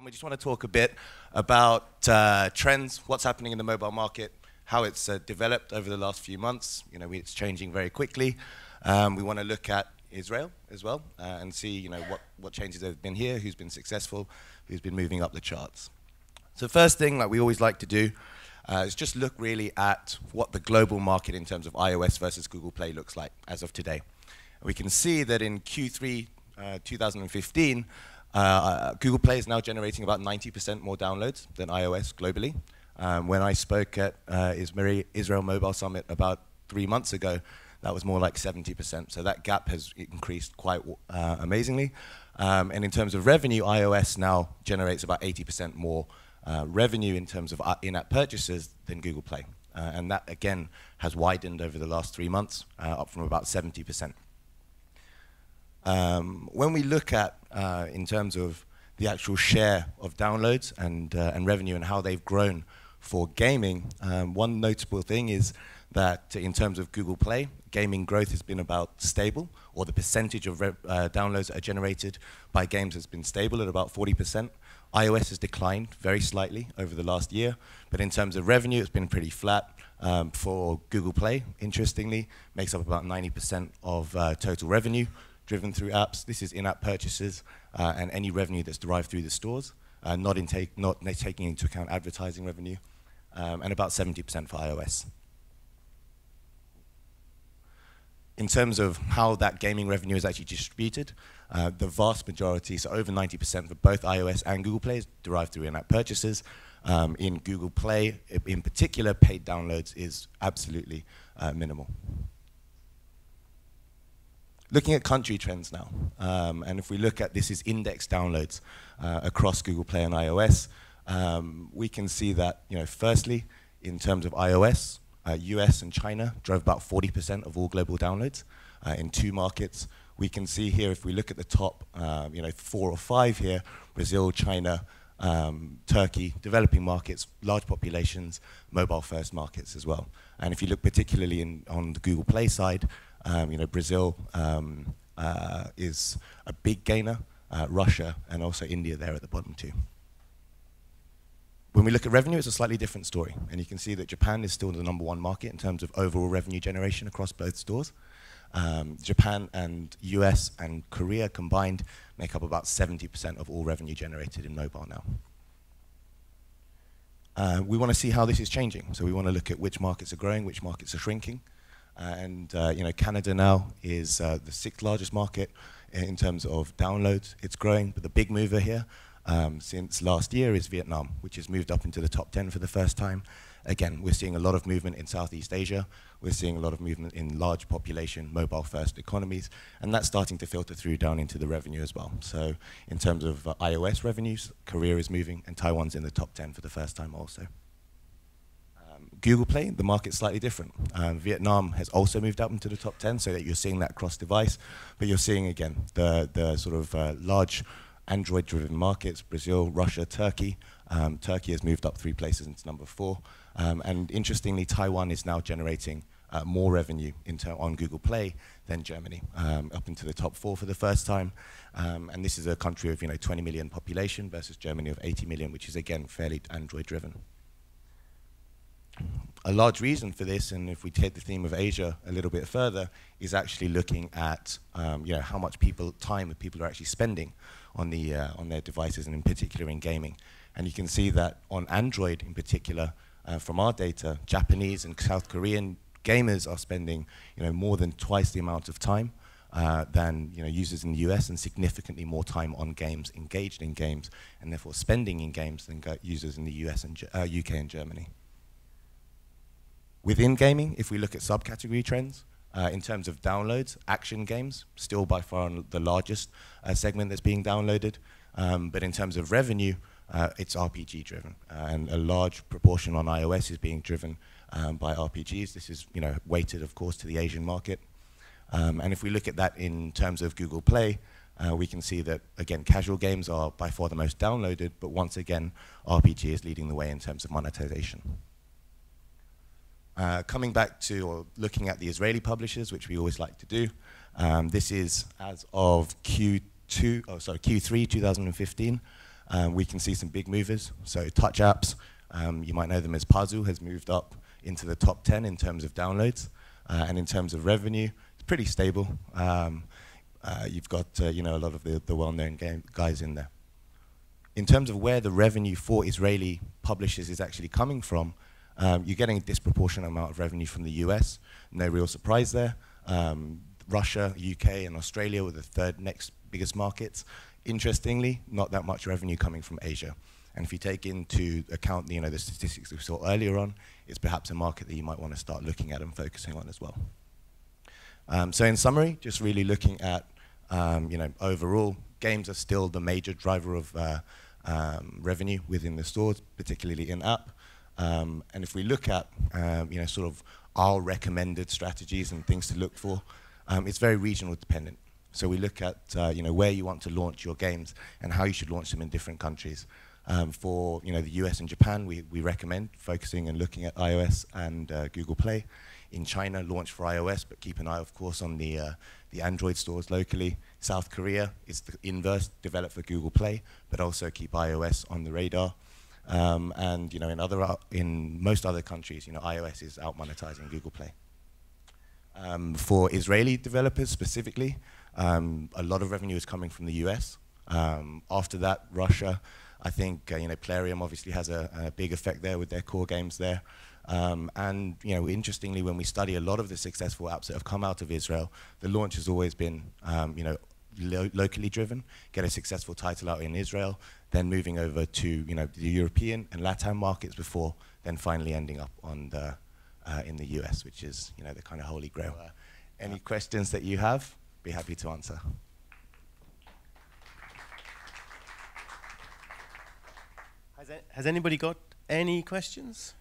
We just want to talk a bit about trends, what's happening in the mobile market, how it's developed over the last few months. It's changing very quickly. We want to look at Israel as well and see, what changes have been here, who's been successful, who's been moving up the charts. So first thing, like we always like to do, is just look really at what the global market in terms of iOS versus Google Play looks like as of today. We can see that in Q3 2015, Google Play is now generating about 90% more downloads than iOS globally. When I spoke at Israel Mobile Summit about 3 months ago, that was more like 70%. So that gap has increased quite amazingly. And in terms of revenue, iOS now generates about 80% more revenue in terms of in-app purchases than Google Play. And that, again, has widened over the last 3 months, up from about 70%. When we look at, in terms of the actual share of downloads and revenue and how they've grown for gaming, one notable thing is that in terms of Google Play, gaming growth has been about stable, or the percentage of downloads that are generated by games has been stable at about 40%. iOS has declined very slightly over the last year, but in terms of revenue, it's been pretty flat. For Google Play, interestingly, makes up about 90% of total revenue driven through apps. This is in-app purchases and any revenue that's derived through the stores, not taking into account advertising revenue, and about 70% for iOS. In terms of how that gaming revenue is actually distributed, the vast majority, so over 90% for both iOS and Google Play, is derived through in-app purchases. In Google Play, in particular, paid downloads is absolutely minimal. Looking at country trends now, and if we look at this is index downloads across Google Play and iOS, we can see that, firstly, in terms of iOS, US and China drove about 40% of all global downloads in 2 markets. We can see here, if we look at the top, 4 or 5 here, Brazil, China, Turkey, developing markets, large populations, mobile-first markets as well. And if you look particularly on the Google Play side, Brazil is a big gainer, Russia, and also India there at the bottom too. When we look at revenue, it's a slightly different story. And you can see that Japan is still the #1 market in terms of overall revenue generation across both stores. Japan and US and Korea combined make up about 70% of all revenue generated in mobile now. We want to see how this is changing. So we want to look at which markets are growing, which markets are shrinking. Canada now is the 6th largest market in terms of downloads. It's growing, but the big mover here since last year is Vietnam, which has moved up into the top 10 for the first time. Again, we're seeing a lot of movement in Southeast Asia. We're seeing a lot of movement in large population, mobile-first economies, and that's starting to filter through down into the revenue as well. So in terms of iOS revenues, Korea is moving, and Taiwan's in the top 10 for the first time also. Google Play, the market's slightly different. Vietnam has also moved up into the top 10, so that you're seeing that cross-device, but you're seeing, again, the sort of large Android-driven markets, Brazil, Russia, Turkey. Turkey has moved up 3 places into #4. And interestingly, Taiwan is now generating more revenue on Google Play than Germany, up into the top 4 for the first time. And this is a country of 20 million population versus Germany of 80 million, which is, again, fairly Android-driven. A large reason for this, and if we take the theme of Asia a little bit further, is actually looking at how much time people are actually spending on their devices, and in particular in gaming. And you can see that on Android in particular, from our data, Japanese and South Korean gamers are spending more than twice the amount of time than users in the US, and significantly more time on games, engaged in games, and therefore spending in games than users in the US and UK and Germany. Within gaming, if we look at subcategory trends, in terms of downloads, action games, still by far the largest segment that's being downloaded. But in terms of revenue, it's RPG driven. And a large proportion on iOS is being driven by RPGs. This is weighted, of course, to the Asian market. And if we look at that in terms of Google Play, we can see that, again, casual games are by far the most downloaded, but once again, RPG is leading the way in terms of monetization. Coming back to, or looking at the Israeli publishers, which we always like to do, this is as of Q3 2015. we can see some big movers. So touch apps, you might know them as Puzzle, has moved up into the top 10 in terms of downloads. And in terms of revenue, it's pretty stable. You've got you know, a lot of the well-known guys in there. In terms of where the revenue for Israeli publishers is actually coming from, you're getting a disproportionate amount of revenue from the US. No real surprise there. Russia, UK, and Australia were the third next biggest markets. Interestingly, not that much revenue coming from Asia. And if you take into account, you know, the statistics we saw earlier on, it's perhaps a market that you might want to start looking at and focusing on as well. So in summary, just really looking at, you know, overall, games are still the major driver of revenue within the stores, particularly in-app. And if we look at, you know, sort of our recommended strategies and things to look for, it's very regional dependent. So we look at, you know, where you want to launch your games and how you should launch them in different countries. For, you know, the US and Japan, we recommend focusing and looking at iOS and Google Play. In China, launch for iOS, but keep an eye, of course, on the Android stores locally. South Korea is the inverse, develop for Google Play, but also keep iOS on the radar. And, you know, in most other countries, you know, iOS is out monetizing Google Play. For Israeli developers specifically, a lot of revenue is coming from the US. After that, Russia. I think you know, Plarium obviously has a big effect there with their core games there. And you know, interestingly, when we study a lot of the successful apps that have come out of Israel, the launch has always been you know, locally driven. Get a successful title out in Israel, then moving over to, you know, the European and Latin markets before then finally ending up on the in the US, which is, you know, the kind of holy grail. Any questions that you have? Be happy to answer. Has anybody got any questions?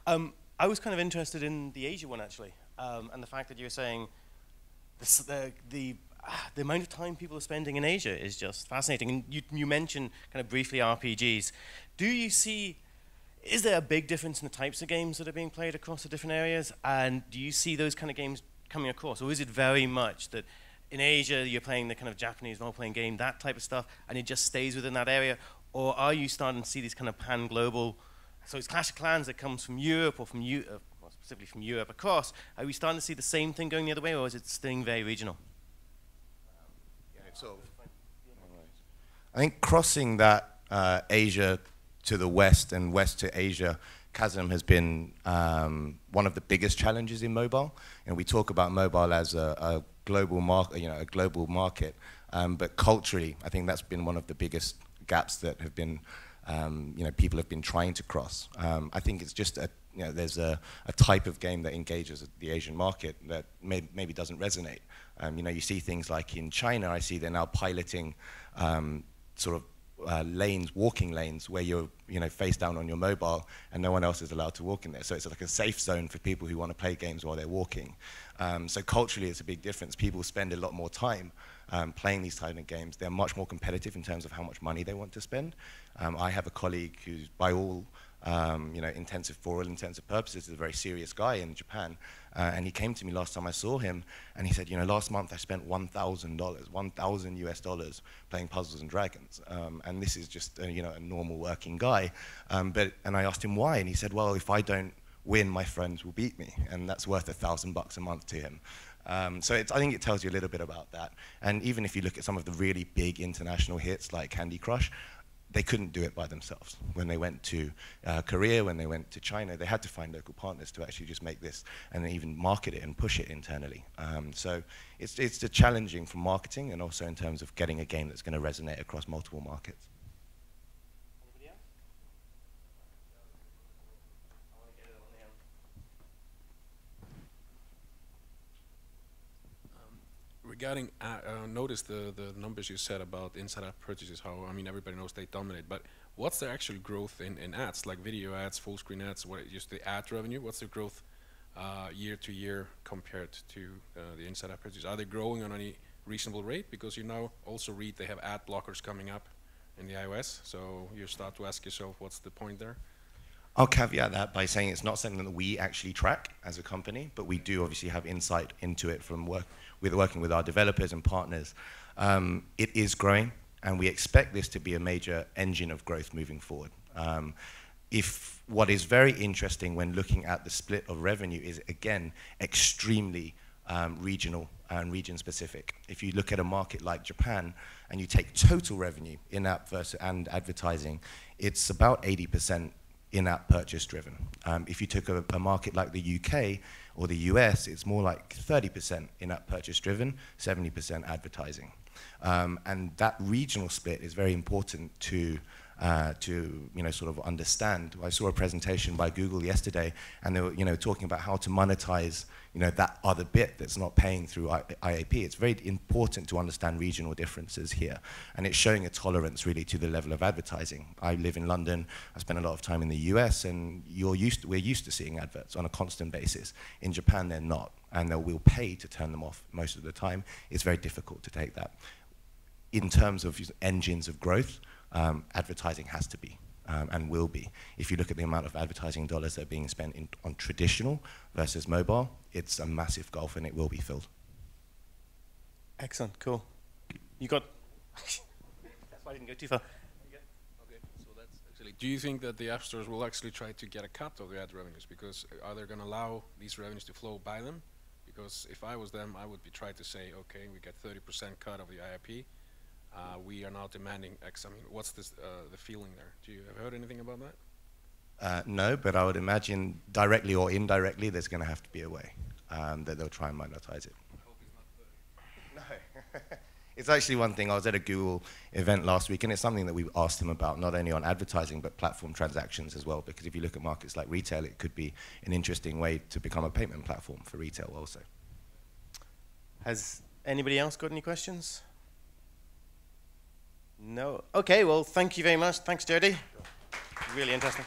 I was kind of interested in the Asia one, actually, and the fact that you were saying the amount of time people are spending in Asia is just fascinating. And you mentioned kind of briefly RPGs. Do you see, is there a big difference in the types of games that are being played across the different areas? And do you see those kind of games coming across? Or is it very much that in Asia you're playing the kind of Japanese role-playing game, that type of stuff, and it just stays within that area? Or are you starting to see these kind of pan-global, so it's Clash of Clans that comes from Europe or from well, specifically from Europe across, are we starting to see the same thing going the other way, or is it staying very regional? I think crossing that Asia to the West and West to Asia chasm has been one of the biggest challenges in mobile. And we talk about mobile as a global market, you know, a global market, but culturally, I think that's been one of the biggest gaps that have been, you know, people have been trying to cross. I think it's just you know, there's a type of game that engages the Asian market that maybe doesn't resonate. You know, you see things like in China, I see they're now piloting sort of lanes, walking lanes, where you're, you know, face down on your mobile and no one else is allowed to walk in there. So it's like a safe zone for people who want to play games while they're walking. So culturally, it's a big difference. People spend a lot more time playing these kind of games. They're much more competitive in terms of how much money they want to spend. I have a colleague who's, by all you know, for all intensive purposes, is a very serious guy in Japan. And he came to me last time I saw him, and he said, you know, last month I spent $1,000, 1,000 US dollars playing Puzzles and Dragons. And this is just, you know, a normal working guy. And I asked him why, and he said, well, if I don't win, my friends will beat me, and that's worth $1,000 a month to him. So I think it tells you a little bit about that. And even if you look at some of the really big international hits like Candy Crush, they couldn't do it by themselves. When they went to Korea, when they went to China, they had to find local partners to actually just make this and even market it and push it internally. So it's challenging for marketing and also in terms of getting a game that's going to resonate across multiple markets. Anybody else? I want to get it on the end. Regarding, notice the numbers you said about inside-app purchases, how, I mean, everybody knows they dominate, but what's the actual growth in ads, like video ads, full-screen ads, what just the ad revenue? What's the growth year to year compared to the inside-app purchases? Are they growing on any reasonable rate? Because you now also read they have ad blockers coming up in the iOS, so you start to ask yourself, what's the point there? I'll caveat that by saying it's not something that we actually track as a company, but we do obviously have insight into it from working with our developers and partners. It is growing. And we expect this to be a major engine of growth moving forward. If what is very interesting when looking at the split of revenue is, again, extremely regional and region-specific. If you look at a market like Japan and you take total revenue, in-app versus and advertising, it's about 80% in-app purchase-driven. If you took a market like the UK or the US, it's more like 30% in-app purchase-driven, 70% advertising. And that regional split is very important to sort of understand. I saw a presentation by Google yesterday, and they were talking about how to monetize that other bit that's not paying through IAP. It's very important to understand regional differences here, and it's showing a tolerance really to the level of advertising. I live in London. I spend a lot of time in the US, and we're used to seeing adverts on a constant basis. In Japan, they're not, and they will pay to turn them off most of the time. It's very difficult to take that. In terms of engines of growth, advertising has to be and will be. If you look at the amount of advertising dollars that are being spent on traditional versus mobile, it's a massive gulf, and it will be filled. Excellent, cool. You got... That's why I didn't go too far. Okay, so that's actually... Do you think that the app stores will actually try to get a cut of the ad revenues? Because are they going to allow these revenues to flow by them? Because if I was them, I would be trying to say, okay, we get 30% cut of the IIP. We are now demanding X. I mean, what's this, the feeling there? Do you have heard anything about that? No, but I would imagine directly or indirectly there's going to have to be a way that they'll try and monetize it. I hope it's not 30. No. It's actually one thing. I was at a Google event last week, and it's something that we asked them about, not only on advertising, but platform transactions as well, because if you look at markets like retail, it could be an interesting way to become a payment platform for retail also. Has anybody else got any questions? No? Okay, well, thank you very much. Thanks, Jaede. Really interesting.